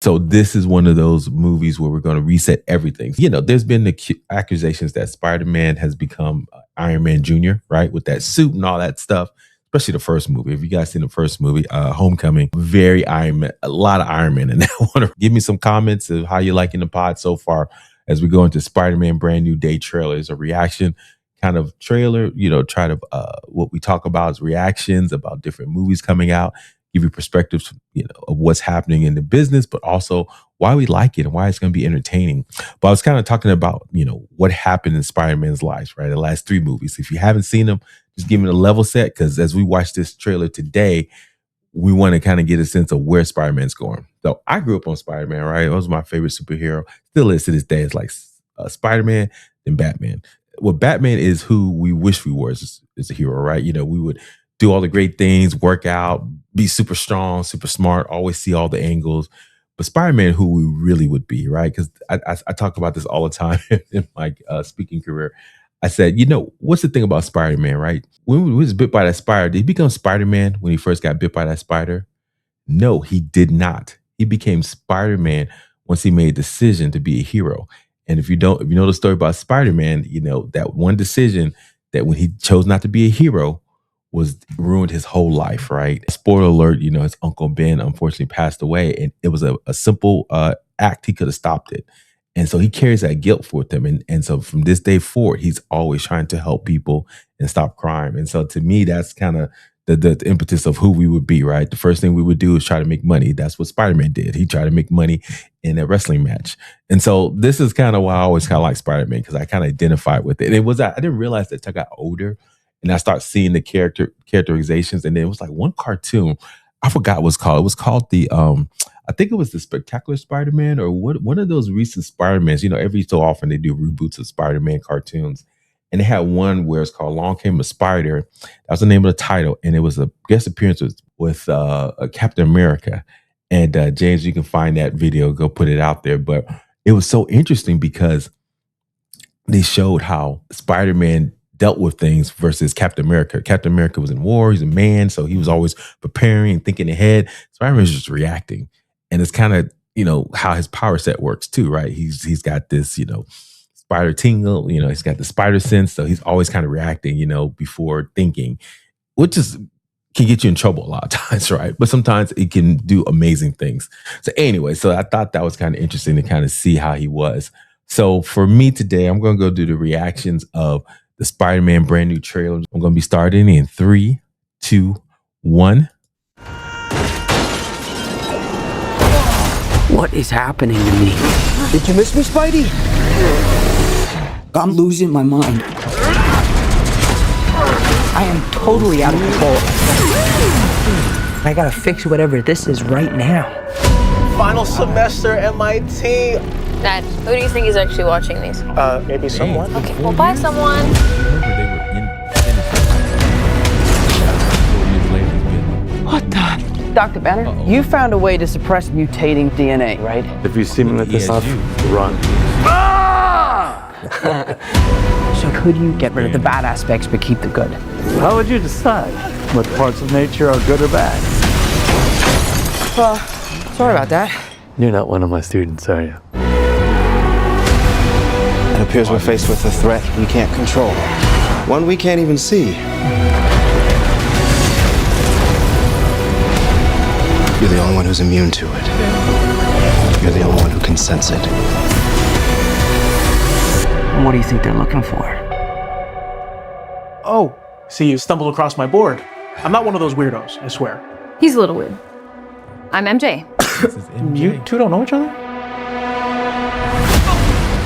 So this is one of those movies where we're going to reset everything. You know, there's been the accusations that Spider-Man has become Iron Man Jr., right? With that suit and all that stuff, especially the first movie. If you guys seen the first movie, Homecoming, very Iron Man, a lot of Iron Man in that one. Give me some comments of how you're liking the pod so far as we go into Spider-Man Brand New Day trailers, a reaction kind of trailer, you know, try to, what we talk about is reactions about different movies coming out, give you perspectives, you know, of what's happening in the business, but also why we like it and why it's going to be entertaining. But I was kind of talking about, you know, what happened in Spider-Man's life, right? The last 3 movies. If you haven't seen them, just give it a level set, because as we watch this trailer today, we want to kind of get a sense of where Spider-Man's going. So I grew up on Spider-Man, right? It was my favorite superhero. Still is to this day. It's like Spider-Man and Batman. Well, Batman is who we wish we were as a hero, right? You know, we would do all the great things, work out, be super strong, super smart, always see all the angles. But Spider-Man, who we really would be, right? Because I talk about this all the time in my speaking career. I said, you know, what's the thing about Spider-Man, right? When he was bit by that spider, did he become Spider-Man when he first got bit by that spider? No, he did not. He became Spider-Man once he made a decision to be a hero. And if you know the story about Spider-Man, you know that one decision that when he chose not to be a hero ruined his whole life, right? Spoiler alert, you know, his Uncle Ben unfortunately passed away, and it was a simple act. He could have stopped it. And so he carries that guilt with him. And so from this day forward, he's always trying to help people and stop crime. And so to me, that's kind of the impetus of who we would be, right? The first thing we would do is try to make money. That's what Spider-Man did. He tried to make money in a wrestling match. And so this is kind of why I always kind of like Spider-Man, because I kind of identified with it. And I didn't realize that until I got older and I started seeing the characterizations. And then it was like one cartoon, I forgot what it's called. It was called the, I think it was the Spectacular Spider-Man or one of those recent Spider-Mans. You know, every so often they do reboots of Spider-Man cartoons. And they had one where it's called Along Came a Spider. That was the name of the title. And it was a guest appearance with Captain America. And James, you can find that video, go put it out there. But it was so interesting because they showed how Spider-Man dealt with things versus Captain America. Captain America was in war. He's a man. So he was always preparing, thinking ahead. Spider-Man was just reacting. And it's kind of, you know, how his power set works too, right? He's got this, you know, spider tingle, you know, he's got the spider sense. So he's always kind of reacting, you know, before thinking, which can get you in trouble a lot of times, right? But sometimes it can do amazing things. So anyway, so I thought that was kind of interesting to kind of see how he was. So for me today, I'm going to go do the reactions of the Spider-Man brand new trailer. I'm going to be starting in 3, 2, 1. What is happening to me? Did you miss me, Spidey? I'm losing my mind. I am totally out of control. I gotta fix whatever this is right now. Final semester MIT. Dad, who do you think is actually watching these? Maybe someone. Okay, well, bye, someone. What the? Dr. Banner, you found a way to suppress mutating DNA, right? If you see me with this stuff, run. So could you get rid of the bad aspects but keep the good? How would you decide what parts of nature are good or bad? Sorry about that. You're not one of my students, are you? It appears we're faced with a threat we can't control. One we can't even see. You're the only one who's immune to it. You're the only one who can sense it. What do you think they're looking for? Oh, see, you stumbled across my board. I'm not one of those weirdos, I swear. He's a little weird. I'm MJ. You two don't know each other?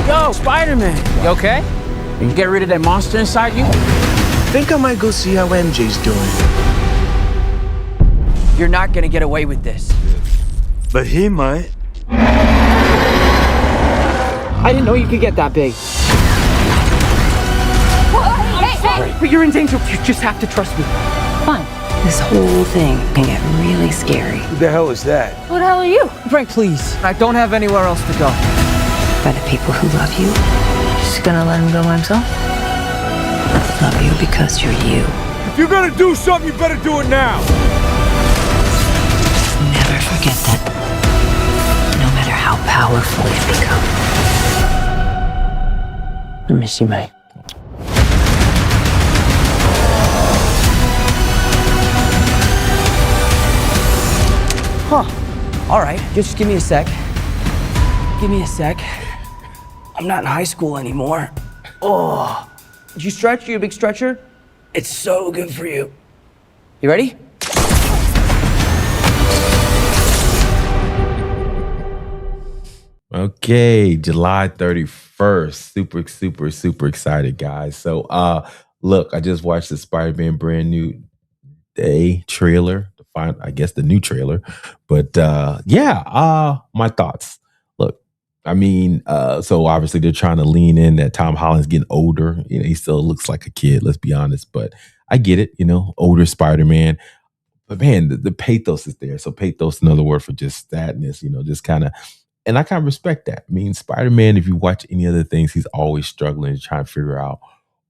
Yo, Spider-Man, you okay? You can get rid of that monster inside you? Think I might go see how MJ's doing. You're not gonna get away with this. But he might. I didn't know you could get that big. Hey! But you're in danger. You just have to trust me. Fine. This whole thing can get really scary. Who the hell is that? Who the hell are you? Frank, please. I don't have anywhere else to go. By the people who love you, Just gonna let him go by himself? love you because you're you. If you're gonna do something, you better do it now. Never forget that no powerful you've become. I miss you, mate. Huh. All right, just give me a sec. Give me a sec. I'm not in high school anymore. Oh. Did you stretch? You a big stretcher? It's so good for you. You ready? Okay, July 31st. Super excited, guys. So look, I just watched the Spider-Man brand new day trailer, I guess the new trailer. But my thoughts. Look, I mean, so obviously they're trying to lean in that Tom Holland's getting older. You know, he still looks like a kid, let's be honest. But I get it, you know, older Spider-Man. But man, the pathos is there. So pathos, another word for just sadness, you know, just kind of, and I kind of respect that. I mean, Spider-Man, if you watch any other things, he's always struggling to try and figure out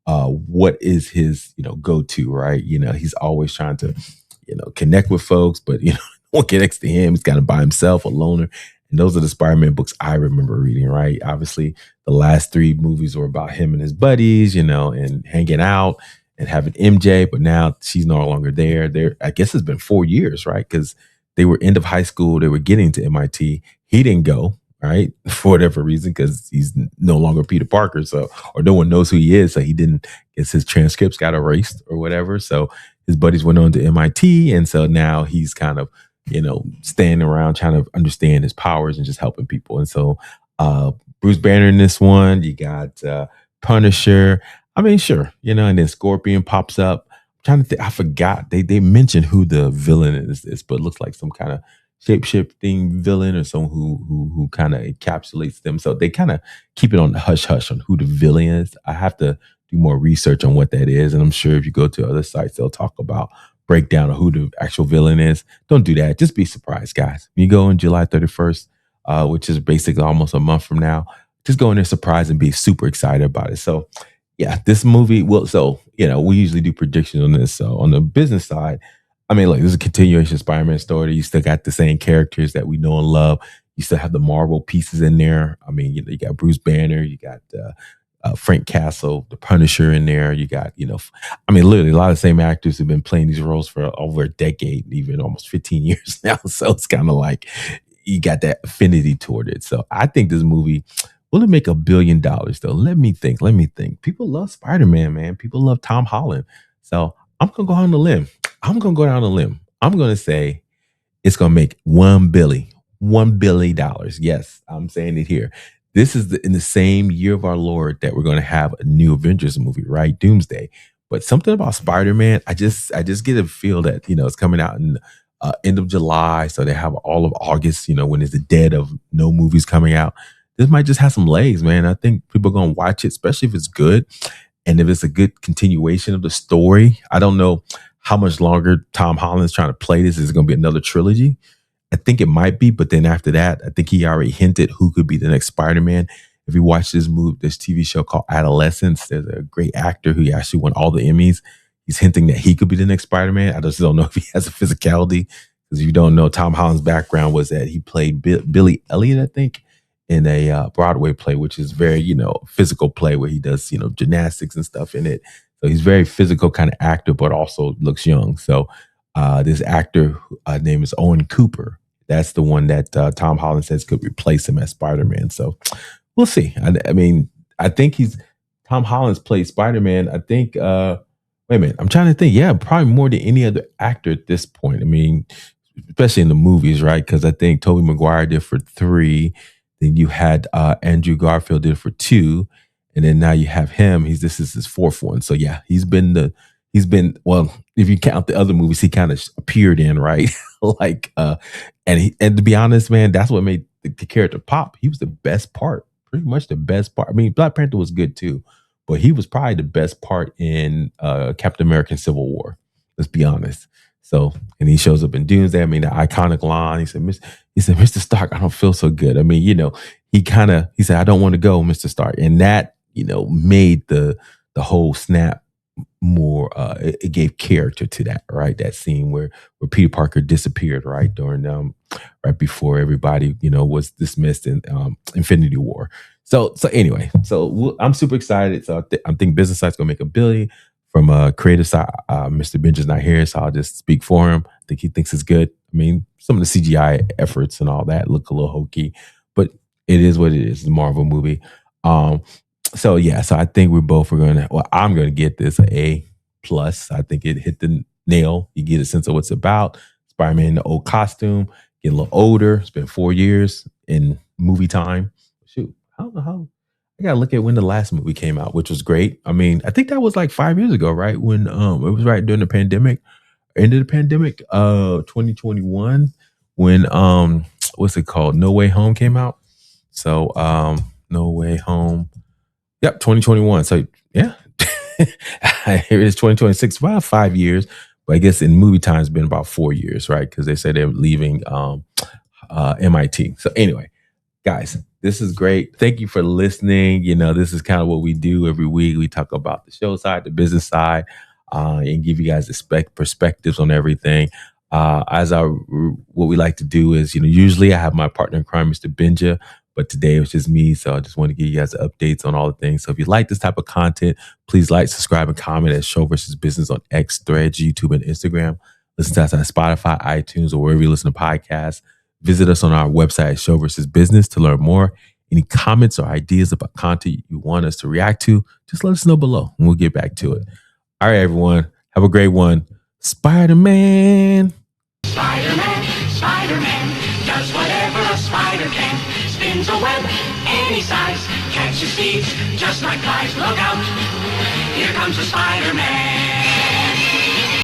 what is his, you know, go-to, right? You know, he's always trying to, you know, connect with folks, but, you know, no one connects to him. He's kind of by himself, a loner. And those are the Spider-Man books I remember reading, right? Obviously, the last 3 movies were about him and his buddies, you know, and hanging out and having MJ, but now she's no longer there. I guess it's been 4 years, right? Because they were end of high school. They were getting to MIT. He didn't go, right? For whatever reason, because he's no longer Peter Parker. So, or no one knows who he is. So he didn't, guess his transcripts got erased or whatever. So his buddies went on to MIT. And so now he's kind of, you know, standing around trying to understand his powers and just helping people. And so Bruce Banner in this one, you got Punisher. I mean, sure, you know, and then Scorpion pops up. I'm trying to think, I forgot. They mentioned who the villain is, but it looks like some kind of shape-shifting villain or someone who kind of encapsulates them. So they kind of keep it on the hush-hush on who the villain is. I have to do more research on what that is. And I'm sure if you go to other sites, they'll talk about breakdown of who the actual villain is. Don't do that. Just be surprised, guys. When you go on July 31st, which is basically almost a month from now, just go in there surprised and be super excited about it. So yeah, this movie will, so, you know, we usually do predictions on this. So on the business side, I mean, look, this is a continuation of Spider-Man story. You still got the same characters that we know and love. You still have the Marvel pieces in there. I mean, you know, you got Bruce Banner, you got Frank Castle, the Punisher in there. You got, you know, I mean, literally a lot of the same actors have been playing these roles for over a decade, even almost 15 years now. So it's kind of like you got that affinity toward it. So I think this movie, will it make $1 billion though? Let me think. People love Spider-Man, man. People love Tom Holland. So I'm going to go on a limb. I'm going to go down a limb. I'm going to say it's going to make $1 billion. Yes, I'm saying it here. This is in the same year of our Lord that we're going to have a new Avengers movie, right? Doomsday. But something about Spider-Man, I just get a feel that, you know, it's coming out in end of July. So they have all of August, you know, when it's the dead of no movies coming out. This might just have some legs, man. I think people are going to watch it, especially if it's good. And if it's a good continuation of the story. I don't know how much longer Tom Holland's trying to play this. Is it going to be another trilogy? I think it might be, but then after that, I think he already hinted who could be the next Spider-Man. If you watch this TV show called Adolescence, there's a great actor who actually won all the Emmys. He's hinting that he could be the next Spider-Man. I just don't know if he has a physicality, because if you don't know, Tom Holland's background was that he played Billy Elliot, I think, in a Broadway play, which is very, you know, physical play where he does, you know, gymnastics and stuff in it. So he's very physical kind of actor, but also looks young. So this actor name is Owen Cooper. That's the one that Tom Holland says could replace him as Spider-Man. So we'll see. I mean, I think Tom Holland's played Spider-Man. I think, wait a minute, I'm trying to think. Yeah, probably more than any other actor at this point. I mean, especially in the movies, right? Because I think Tobey Maguire did for 3. Then you had Andrew Garfield did for 2. And then now you have him. This is his 4th one. So yeah, he's been, well, if you count the other movies, he kind of appeared in, right? Like, and to be honest, man, that's what made the character pop. He was the best part, pretty much the best part. I mean, Black Panther was good too, but he was probably the best part in Captain America: Civil War. Let's be honest. So, and he shows up in Doomsday. I mean, the iconic line. He said, Mr. Stark, I don't feel so good. I mean, you know, he said, I don't want to go, Mr. Stark. And that, you know, made the whole snap more it gave character to that, right? That scene where Peter Parker disappeared, right, during right before everybody, was dismissed in Infinity War. So anyway, I'm super excited. So I think business side's gonna make $1 billion. From creative side, Mr. Benja's not here, so I'll just speak for him. I think he thinks it's good. I mean, some of the CGI efforts and all that look a little hokey, but it is what it is. It's a Marvel movie. So I think I'm gonna get this an A plus. I think it hit the nail. You get a sense of what it's about. Spider-Man in the old costume, getting a little older. It's been 4 years in movie time. Shoot, I don't know how. I gotta look at when the last movie came out, which was great. I mean, I think that was like 5 years ago, right? When it was right during the pandemic, end of the pandemic, 2021, when what's it called? No Way Home came out. So No Way Home. Yep, 2021. So yeah. Here it is 2026, about 5 years. But I guess in movie time it's been about 4 years, right? Because they said they're leaving MIT. So anyway, guys, this is great. Thank you for listening. This is kind of what we do every week. We talk about the show side, the business side, and give you guys the perspectives on everything. What we like to do is, usually I have my partner in crime, Mr. Benja, but today it was just me. So I just want to give you guys updates on all the things. So if you like this type of content, please like, subscribe, and comment at Show Versus Business on X, Threads, YouTube, and Instagram. Listen to us on Spotify, iTunes, or wherever you listen to podcasts. Visit us on our website, Show Versus Business, to learn more. Any comments or ideas about content you want us to react to, just let us know below and we'll get back to it. All right, everyone. Have a great one. Spider-Man. Spider-Man does whatever a spider can. Spins a web any size, catches thieves just like flies. Look out, here comes the Spider-Man.